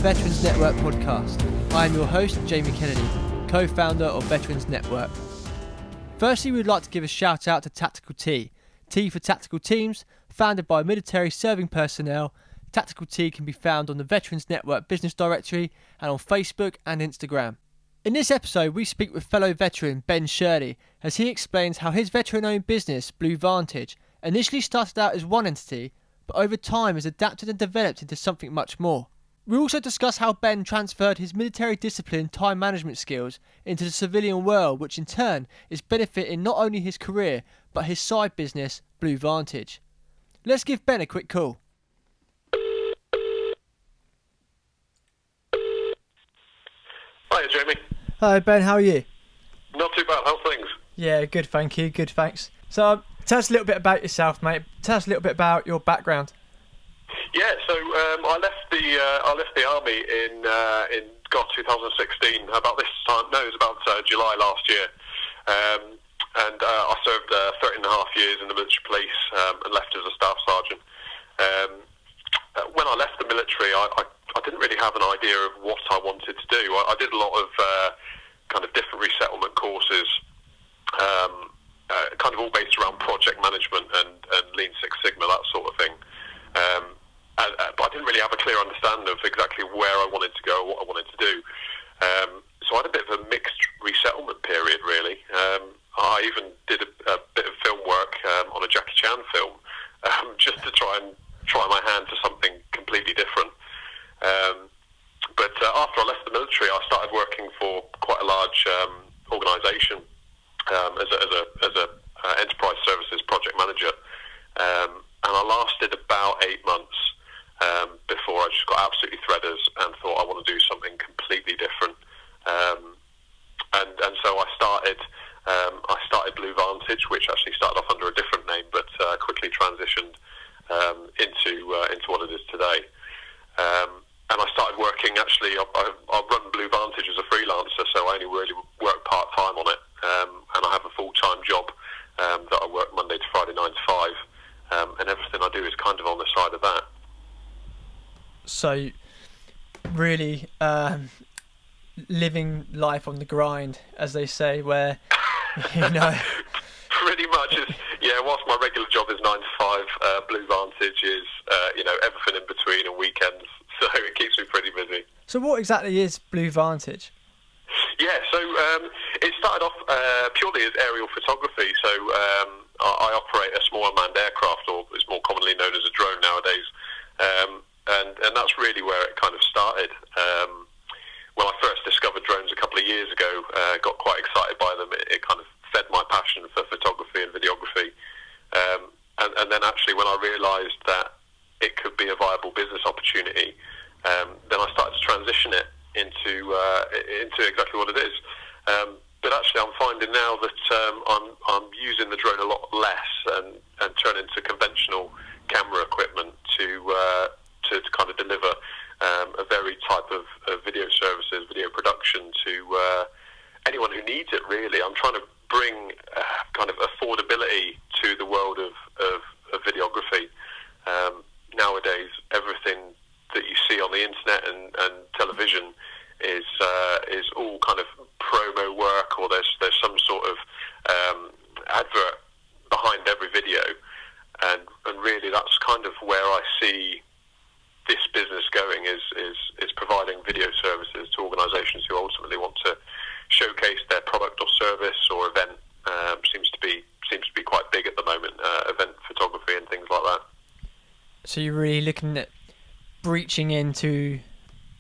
Veterans Network podcast. I am your host, Jamie Kennedy, co-founder of Veterans Network. Firstly, we'd like to give a shout out to Tactical T. T for Tactical Teams, founded by military serving personnel. Tactical T can be found on the Veterans Network business directory and on Facebook and Instagram. In this episode, we speak with fellow veteran Ben Shirley as he explains how his veteran-owned business, Blue Vantage, initially started out as one entity, but over time has adapted and developed into something much more. We also discuss how Ben transferred his military discipline time management skills into the civilian world, which in turn is benefiting not only his career, but his side business, Blue Vantage. Let's give Ben a quick call. Hi, Jamie. Hi Ben, how are you? Not too bad, how's things? Yeah, good, thank you, good, thanks. So, tell us a little bit about yourself, mate. Tell us a little bit about your background. Yeah, so I left the army in 2016. About this time, no, it was about July last year, and I served 13 and a half years in the military police and left as a staff sergeant. When I left the military, I didn't really have an idea of what I wanted to do. I did a lot of kind of different resettlement courses, kind of all based around project management and Lean Six Sigma, that sort of thing. But I didn't really have a clear understanding of exactly where I wanted to go or what I wanted to do. So I had a bit of a mixed resettlement period, really. I even did a bit of film work on a Jackie Chan film, just to try my hand to something completely different. But after I left the military, I started working for quite a large organisation as a enterprise services project manager, and I lasted about 8 months before I just got absolutely threaders and thought I want to do something completely different. And so I started Blue Vantage, which actually started off under a different name, but quickly transitioned into what it is today. And I started working, actually, I run Blue Vantage as a freelancer, so I only really work part-time on it. And I have a full-time job that I work Monday to Friday, 9 to 5. And everything I do is kind of on the side of that. So, really living life on the grind, as they say, where, you know... Pretty much, yeah, whilst my regular job is 9 to 5, Blue Vantage is, everything in between and weekends, so it keeps me pretty busy. So what exactly is Blue Vantage? Yeah, so it started off purely as aerial photography, so I operate a small unmanned aircraft, or it's more commonly known as a drone nowadays, and that's really where it kind of started. When I first discovered drones a couple of years ago, got quite excited by them. It kind of fed my passion for photography and videography, and then actually when I realised that it could be a viable business opportunity, then I started to transition it into exactly what it is. But actually, I'm finding now that I'm using the drone a lot less and turning to conventional camera equipment to kind of deliver a varied type of video services, video production to anyone who needs it. Really, I'm trying to bring kind of affordability to the world of videography. Nowadays, everything that you see on the internet and television is all kind of promo work, or there's some sort of advert behind every video, and really that's kind of where I see this business going is providing video services to organisations who ultimately want to showcase their product or service or event. Seems to be quite big at the moment, event photography and things like that. So you're really looking at breaching into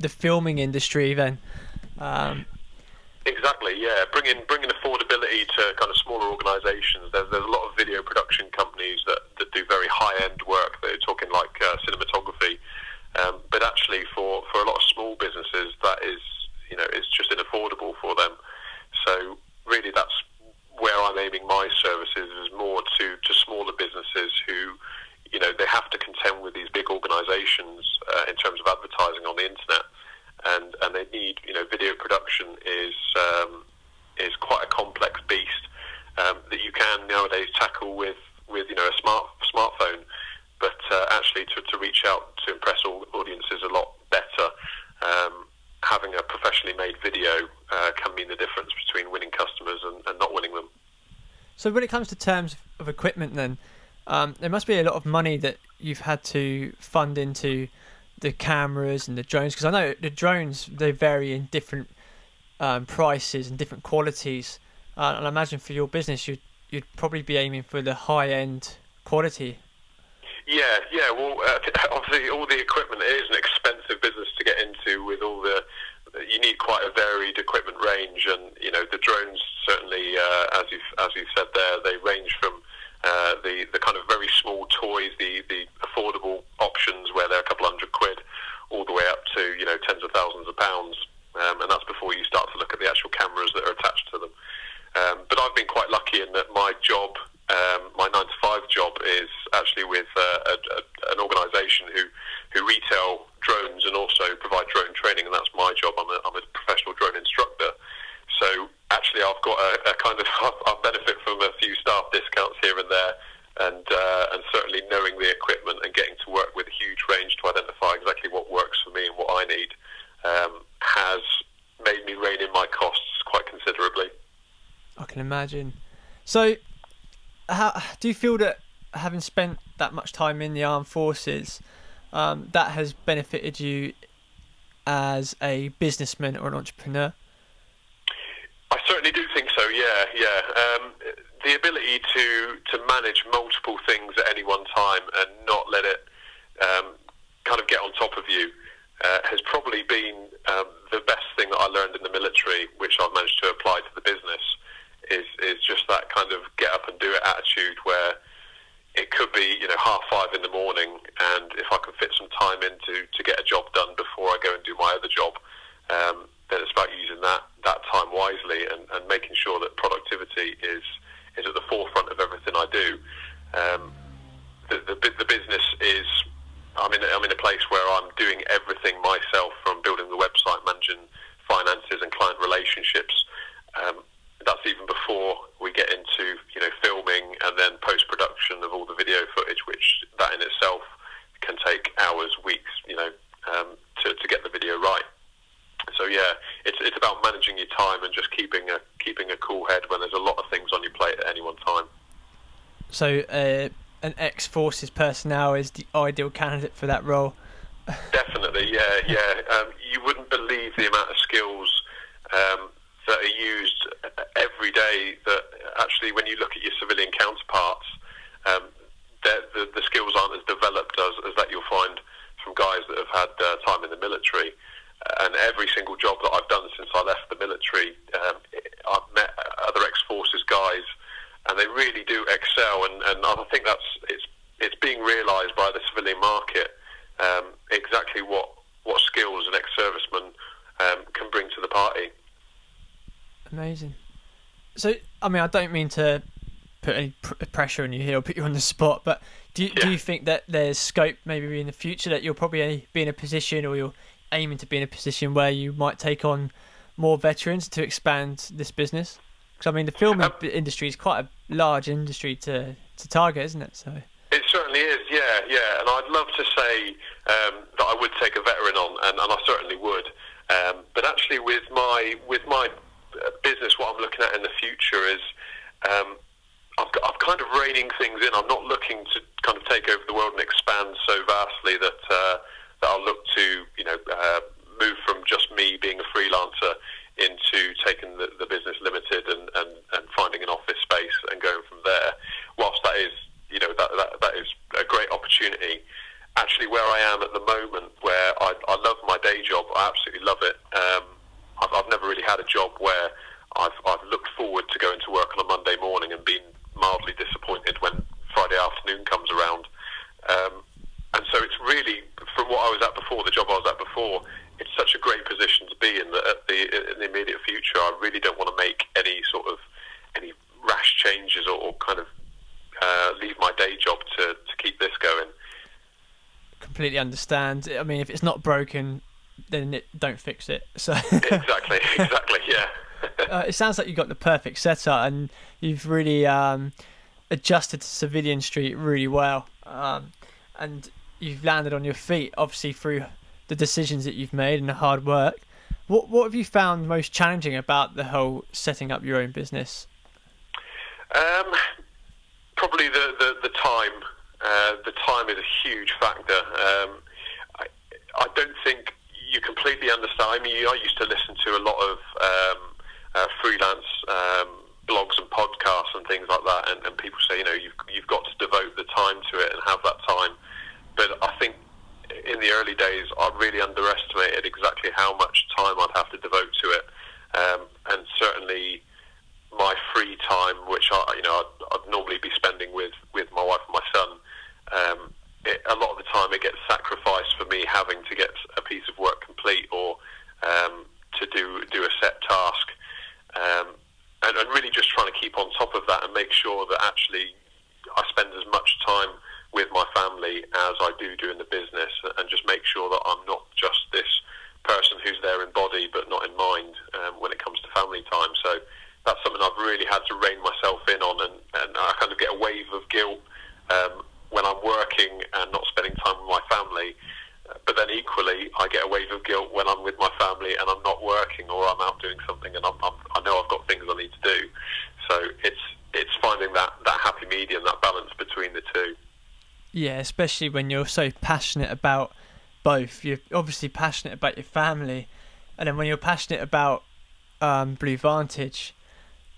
the filming industry then? Exactly, yeah. Bringing affordability to kind of smaller organisations. There's a lot of video production companies that do very high-end work. They're talking like cinematography, but actually for a lot of small businesses, that is, it's just unaffordable for them. So really, that's where I'm aiming my services, is more to smaller businesses who, they have to contend with these big organisations in terms of advertising on the internet, and they need, video production is quite a complex beast that you can nowadays tackle with a smartphone, but actually to reach out to impress all audiences a lot better having a professionally made video can mean the difference between winning customers and not winning them. So when it comes to terms of equipment then, there must be a lot of money that you've had to fund into the cameras and the drones, because I know the drones, they vary in different prices and different qualities, and I imagine for your business you'd probably be aiming for the high-end quality. Yeah. Well, obviously all the equipment is an expensive business to get into. With all you need quite a varied equipment range, and the drones certainly, as you've said there, they range from the kind of very small toys, the affordable options where they're a couple £100, all the way up to tens of thousands of pounds, and that's before you start to look at the actual cameras that are attached to them. But I've been quite lucky in that my job, my 9-to-5 job, is actually with an organisation who retail drones and also provide drone training, and that's my job. I'm a professional drone instructor. So actually, I've got a kind of I benefit from a few staff discounts here and there, and certainly knowing the equipment and getting to work with a huge range to identify exactly what works for me and what I need has made me rein in my costs quite considerably. I can imagine. So, how do you feel that having spent that much time in the armed forces, that has benefited you as a businessman or an entrepreneur? I certainly do think so. Yeah. The ability to manage multiple things at any one time and not let it kind of get on top of you has probably been the best thing that I learned in the military, which I've managed to apply to the business. Is just that kind of get up and do it attitude, where it could be 5:30 in the morning, and if I can fit some time in to get a job done before I go and do my other job, then it's about using that time wisely and making sure that productivity is at the forefront of everything I do. The business is, I'm in a place where I'm doing everything myself, from building the website, managing finances and client relationships. That's even before we get into filming and then post-production of all the video footage, which that in itself can take hours, weeks, to get the video right. So yeah, it's about managing your time and just keeping a cool head when there's a lot of things on your plate at any one time. So an XForce's personnel is the ideal candidate for that role. Definitely, yeah. You wouldn't believe the amount of skills that are used every day, that actually when you look at your civilian counterparts, the skills aren't as developed as that you'll find from guys that have had time in the military. And every single job that I've done since I left the military, I've met other ex-forces guys, and they really do excel. And I think it's being realised by the civilian market exactly what skills an ex-serviceman can bring to the party. Amazing. So, I don't mean to put any pressure on you here or put you on the spot, but do you think that there's scope maybe in the future that you'll probably be in a position, or you're aiming to be in a position where you might take on more veterans to expand this business? Because the filming industry is quite a large industry to target, isn't it? So it certainly is, yeah. And I'd love to say that I would take a veteran on, and I certainly would. But actually, with my business, what I'm looking at in the future is I'm kind of reining things in. I'm not looking to kind of take over the world and expand so vastly that I'll look to move from just me being a freelancer into taking the business limited and finding an office space and going from there. Whilst that is that is a great opportunity, actually where I am at the moment, where I love my day job, I absolutely love it. I've never really had a job where I've looked forward to going to work on a Monday morning and been mildly disappointed when Friday afternoon comes around. And so it's really, from what I was at before, the job I was at before, it's such a great position to be in that in the immediate future, I really don't want to make any rash changes or kind of leave my day job to keep this going. Completely understand. If it's not broken, then don't fix it. So exactly, yeah. It sounds like you've got the perfect setup, and you've really adjusted to civilian street really well, and you've landed on your feet, obviously through the decisions that you've made and the hard work. What have you found most challenging about the whole setting up your own business? Probably the time. The time is a huge factor. I don't think you completely understand. I mean, I used to listen to a lot of freelance blogs and podcasts and things like that, and people say, you've got to devote the time to it and have that time. But I think in the early days, I really underestimated exactly how much time I'd have to devote to it, and certainly my free time, which I'd normally be spending with my wife and my son. A lot of the time, it gets sacrificed for me having to get a piece of work complete or to do a set task, and really just trying to keep on top of that and make sure that actually I spend as much time with my family as I do doing the business, and just make sure that I'm not just this person who's there in body but not in mind when it comes to family time. So that's something I've really had to rein myself in on, and I kind of get a wave of guilt when I'm working and not spending time with my family. But then equally, I get a wave of guilt when I'm with my family and I'm not working, or I'm out doing something and I know I've got things I need to do. So it's finding that happy medium, that balance between the two. Yeah, especially when you're so passionate about both. You're obviously passionate about your family, and then when you're passionate about Blue Vantage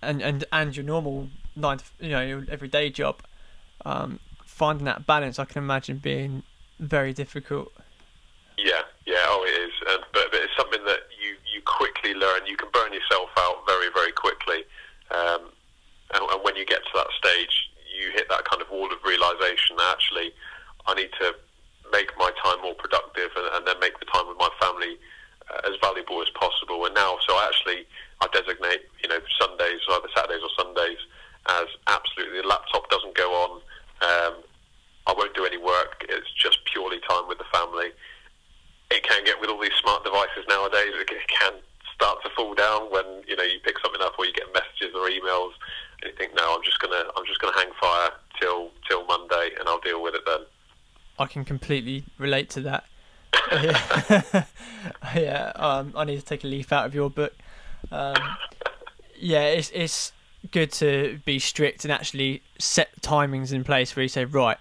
and your normal your everyday job, finding that balance, I can imagine being very difficult. Oh, it is. But it's something that you quickly learn. You can burn yourself out very, very quickly. And when you get to that stage, you hit that kind of wall of realisation that actually I need to make my time more productive and then make the time with my family as valuable as possible. And now, so I designate, Sundays, either Saturdays or Sundays, as absolutely the laptop doesn't go on. I won't do any work. It's just purely time with the family. It can get, with all these smart devices nowadays, it can start to fall down when you pick something up or you get messages or emails, and you think, no, I'm just gonna hang fire till Monday, and I'll deal with it then. I can completely relate to that. I need to take a leaf out of your book. It's good to be strict and actually set timings in place where you say, right,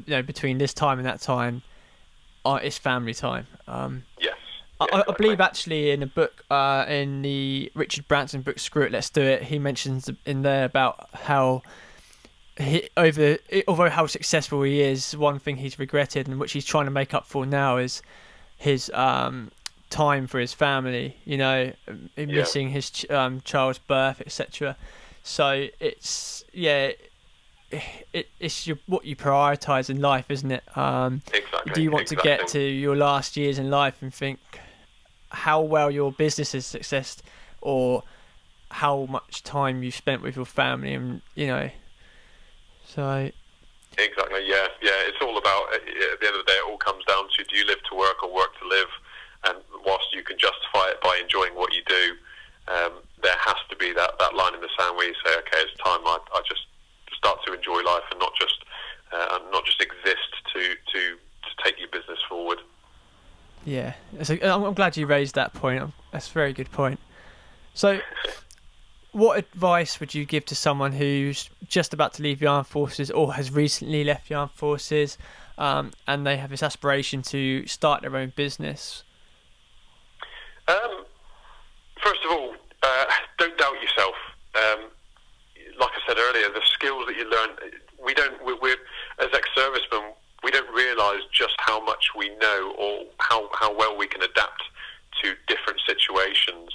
between this time and that time, it's family time. Yes. I believe actually in a book, in the Richard Branson book, Screw It, Let's Do It, he mentions in there about how although how successful he is, one thing he's regretted and which he's trying to make up for now is his time for his family, missing his child's birth, etc. So it's what you prioritise in life, isn't it? Exactly. Do you want to get to your last years in life and think how well your business has successed, or how much time you've spent with your family, and so. Exactly. Yeah. It's all about, at the end of the day, it all comes down to, do you live to work or work to live? And whilst you can justify it by enjoying what you do, there has to be that line in the sand where you say, okay, it's time I just start to enjoy life and not just exist to take your business forward. Yeah, I'm glad you raised that point. That's a very good point. So, what advice would you give to someone who's just about to leave the armed forces or has recently left the armed forces, and they have this aspiration to start their own business? First of all, don't doubt yourself. Like I said earlier, the skills that you learn, we're as ex-servicemen, we don't realise just how much we know or how well we can adapt to different situations.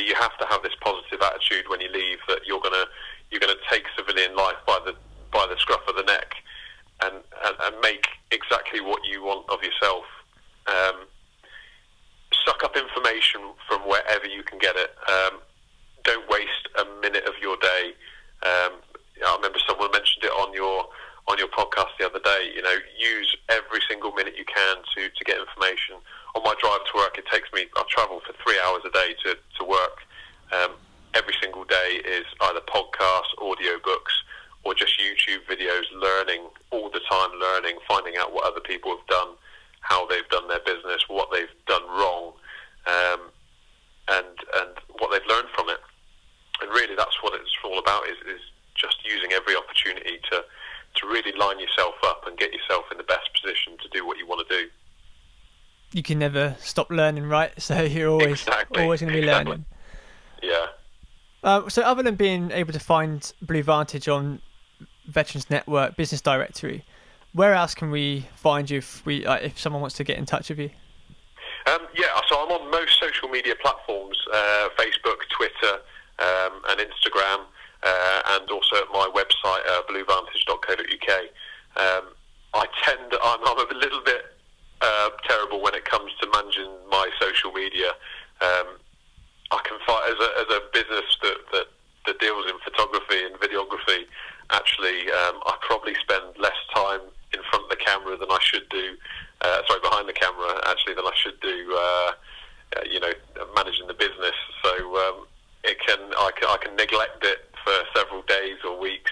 You have to have this positive attitude when you leave, that you're gonna take civilian life by the scruff of the neck and make exactly what you want of yourself. Suck up information from wherever you can get it. Don't waste a minute of your day. I remember someone mentioned it on your podcast the other day. Use every single minute you can to get information. On my drive to work, I travel for 3 hours a day to work. Every single day is either podcasts, audiobooks, or just YouTube videos, learning all the time, finding out what other people have done, how they've done their business, what they've done wrong, can never stop learning, right? So you're always going to be learning. Yeah. So other than being able to find Blue Vantage on Veterans Network Business Directory, where else can we find you if someone wants to get in touch with you? So I'm on most social media platforms, Facebook, Twitter, and Instagram, and also at my website, bluevantage.co.uk. I'm a little bit terrible when it comes to managing my social media. I can find as a business that deals in photography and videography. Actually, I probably spend less time in front of the camera than I should do. Behind the camera actually than I should do. Managing the business. So I can neglect it for several days or weeks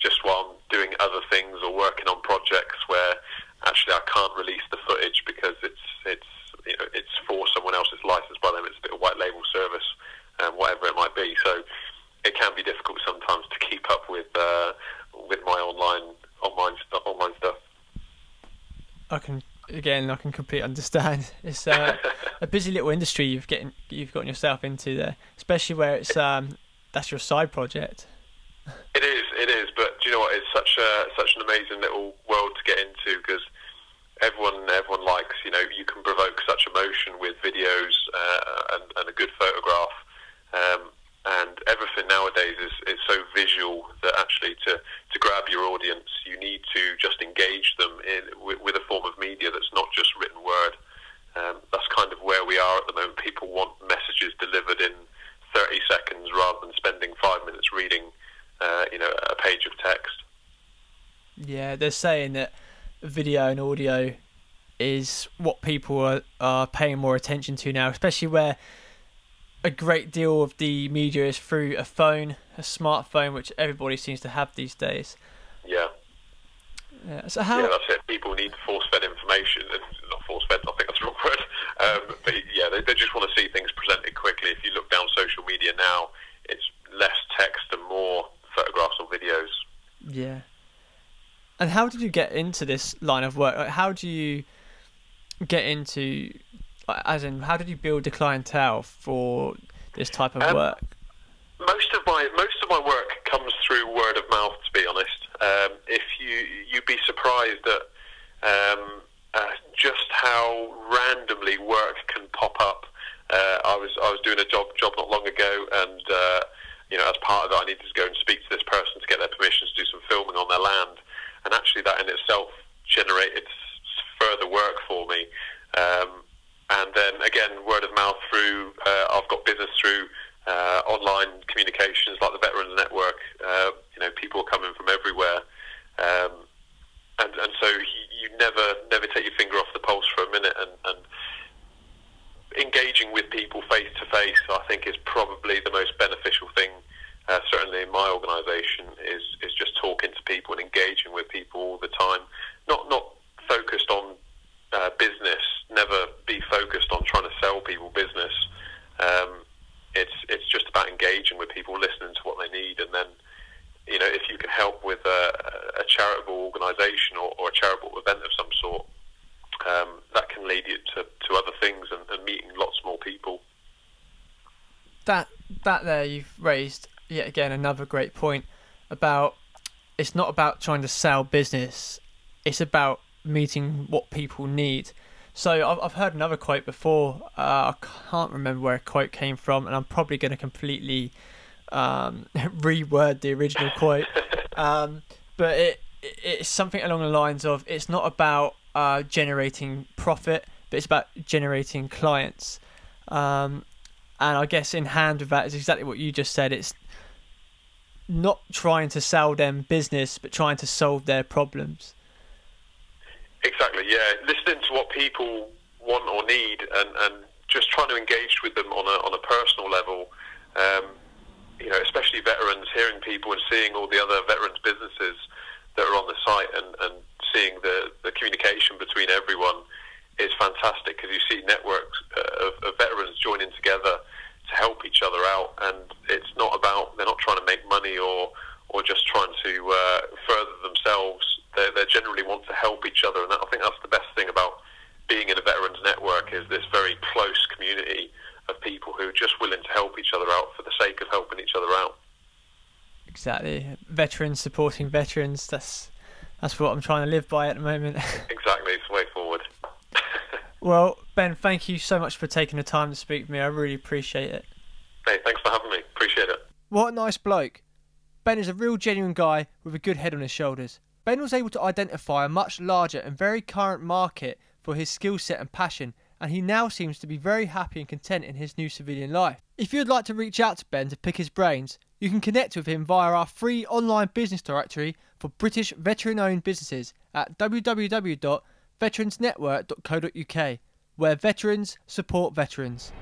just while I'm doing other things or working on projects where actually I can't release the footage because it's for someone else. It's licensed by them. It's a bit of white label service, whatever it might be. So it can be difficult sometimes to keep up with my online stuff. I can completely understand. It's a busy little industry you've gotten yourself into there, especially where it's that's your side project. It is. But do you know what? It's such an amazing little world to get into because everyone likes. You can provoke such emotion with videos and a good photograph. And everything nowadays is so visual that actually to grab your audience, you need to just engage them with a form of media that's not just written word. That's kind of where we are at the moment. People want messages delivered in 30 seconds rather than spending 5 minutes reading, a page of text. Yeah, they're saying that video and audio is what people are paying more attention to now, especially where a great deal of the media is through a smartphone, which everybody seems to have these days. Yeah. So yeah, that's it. People need force-fed information. Not force-fed, I think that's the wrong word. But yeah, they just want to see things presented quickly. If you look down social media now, it's less text and more photographs or videos. Yeah. And how did you get into this line of work? Like, how do you get into... As in, how did you build a clientele for this type of work? Most of my work comes through word of mouth. To be honest, if you'd be surprised at just how randomly work can pop up. I was doing a job not long ago, and as part of it, I needed to go and speak to this person to get their permission to do some filming on their land, and actually that in itself generated further work for me. And then again, word of mouth through, I've got business through online communications like the Veterans Network. People are coming from everywhere. And so you never take your finger off the pulse for a minute. And engaging with people face to face, I think, is probably the most beneficial thing, certainly in my organisation, is just talking to people and engaging with people all the time. Not focused on business, never be focused on trying to sell people business. It's just about engaging with people, listening to what they need, and then if you can help with a charitable organisation or a charitable event of some sort, that can lead you to other things and meeting lots more people. That there you've raised yet again another great point about it's not about trying to sell business, it's about meeting what people need. So I've heard another quote before. I can't remember where a quote came from, and I'm probably going to completely reword the original quote. But it's something along the lines of, it's not about generating profit, but it's about generating clients. And I guess in hand with that is exactly what you just said. It's not trying to sell them business, but trying to solve their problems. Exactly, yeah. Listening to what people want or need, and just trying to engage with them on a personal level. Especially veterans, hearing people and seeing all the other veterans businesses that are on the site, and seeing the communication between everyone is fantastic, because you see networks of veterans joining together to help each other out, and it's not about, they're not trying to make money or just trying to further themselves. They generally want to help each other, and I think that's the best thing about being in a veterans network, Exactly. Veterans supporting veterans. That's what I'm trying to live by at the moment. Exactly. It's the way forward. Well, Ben, thank you so much for taking the time to speak to me. I really appreciate it. Hey, thanks for having me. Appreciate it. What a nice bloke. Ben is a real genuine guy with a good head on his shoulders. Ben was able to identify a much larger and very current market for his skill set and passion, and he now seems to be very happy and content in his new civilian life. If you'd like to reach out to Ben to pick his brains, you can connect with him via our free online business directory for British veteran-owned businesses at www.veteransnetwork.co.uk, where veterans support veterans.